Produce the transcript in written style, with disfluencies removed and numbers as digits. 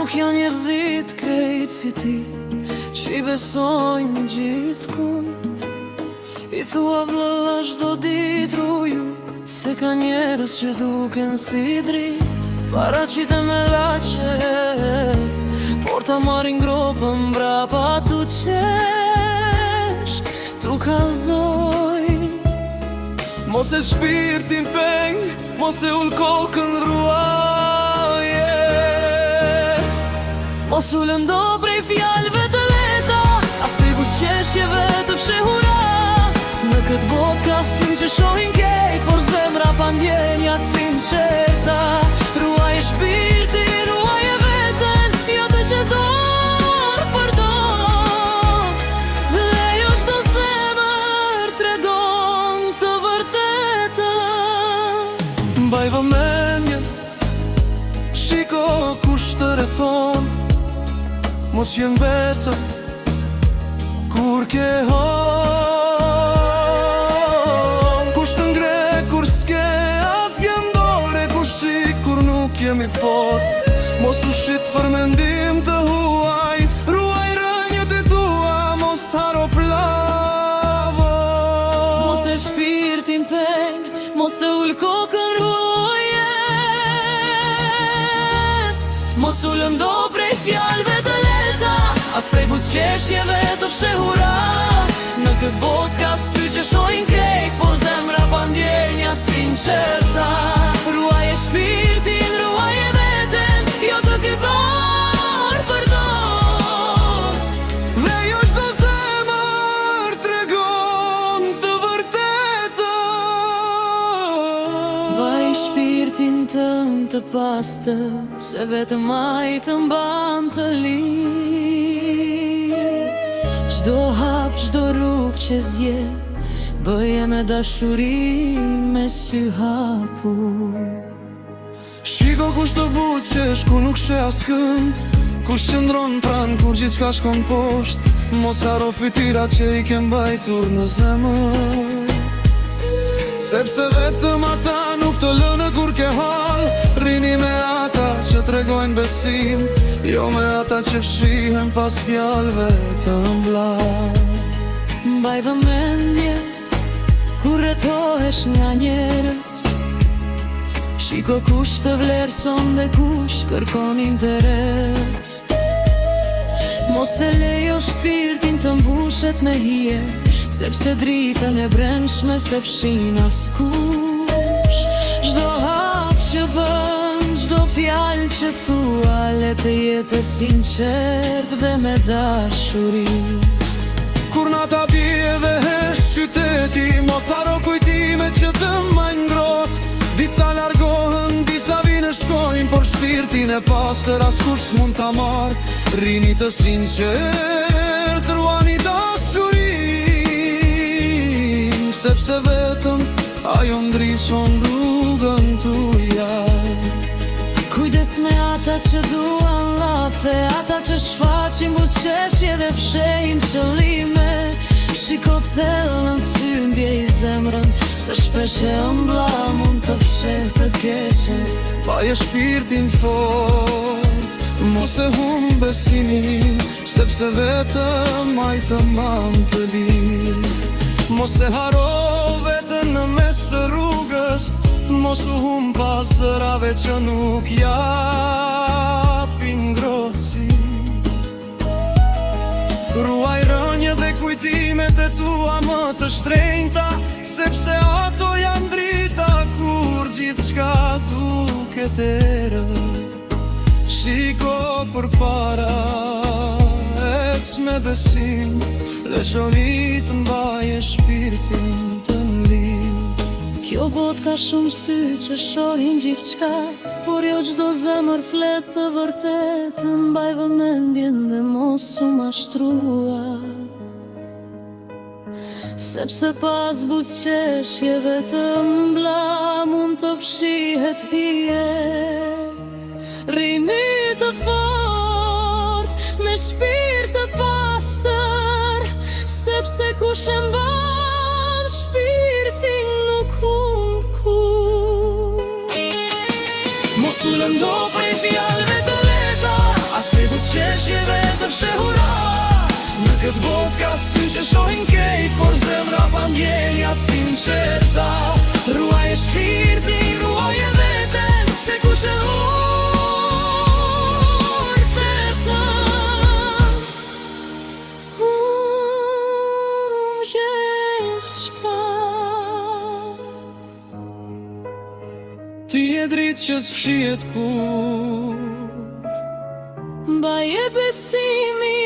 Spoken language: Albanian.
nuk janë njerëzit krejt si ti, që i besojnë gjithkujt. I thua vëlla çdo dit ruju, se ka njerëz që duken si drit. Paraqite me laçe, por ta marrin gropën mbrapa tu qesh, tu kallzoj. Mos e shpirtin peng, mos e ul kokën ruaje. Mos u lëndo prej fjalëve të lehta, as prej buzëqeshjeve të fshehura. Në këtë botë ka sy që shohin keq, por zemra pa ndjenja të sinqerta. Ruaje shpirtin, ruaje veten, jo të qetor për dorë. Dhe jo çdo zemër tregon të vërtetën. Mbaj vëmendje, shiko kush të rrethon, mos jem vetëm kur ke hon. Kush të ngre kur s'ke asgjë ndore, kush shik kur nuk jemi fort. Mos u shit për mendim të huaj, ruaj rënjët e tua, mos haro plavën. Mos e shpirtin peng, mos e ul kokën ruaje. Mos u lëndo prej fjalëve të lehta, as prej buzëqeshjeve të fshehura. Në këtë botë ka sy që shohin keq, por zemra pa ndjenja të sinqerta. Ruaje shpirtin, ruaje veten, jo të fitor për dorë. Dhe jo çdo zemër tregon të vërtetën. Mbaj shpirtin tënd të pastër, se vetëm ai të mban të lirë. Çdo hap, çdo rrugë që zgjedh, bëje me dashuri, me sy hapur. Shiko kush të buqesh, ku nuk sheh askënd, kush qëndron pran kur gjithçka shkon poshtë. Mos haro fytyrat që i ke mbajtur në zemër, sepse vetëm ata nuk të lënë kur ke hall. Rini me ata që tregojnë besim, jo me ata që fshihen pas fjalëve të mblar. Mbaj vëmendje kur rrethohesh nga njerëz, shiko kush të vlerëson dhe kush kërkon interes. Mos e lejo shpirtin të mbushet me hije, sepse dritën e brendshme se fshin askush. Çdo hap që bën, çdo fjalë që thua, le të jetë e sinqert dhe me dashuri. Kur nata bie dhe hesh qyteti, mos haro kujtimet që të majnë ngrot. Disa largohen, disa vine shkojnë, por shpirtin e pastër askush s'mund ta marr. Rini të sinqert, ruani dashurin, sepse vetëm ajo ndriçon rrugën tuja. Kujdes me ata që duan llafe, ata që shfaqin buzëqeshje dhe fshehin qëllime. Shiko thellë në sy, ndjej zemrën, se shpesh e ëmbla mund të fsheh të keqen. Baje shpirtin fort, mos e humb besimin, sepse vetëm ai të mban të lirë. Mos e haro veten në mes të rrugës, mos u humb pas zërave që nuk japin ngrohtësi. Ruaj rënje dhe kujtimet e tua më të shtrenjta, sepse ato janë drita kur gjithçka duket errët. Shiko përpara, ec me besim, dhe qorit mbaje shpirtin të lirë. Kjo botë ka shumë sy që shohin gjithçka, por jo çdo zemër flet të vërtetën. Mbaj vëmendjen dhe mos u mashtrua, sepse pas buzëqeshjeve të mbla mund të fshihet hije. Rini të fort, me shpirt të pastër, sepse kush e mban shpirtin nuk humb kur. Mos u lëndo prej fjalëve të lehta, Këtë bot ka sy që shohin kejt, por zemra pa ndjenjat sinqerta. Ruaj e shpirtin, ruaj e veten, se kush e urteta. Gjithçka ti e dritë që s'fshihet kur, mbaje besimi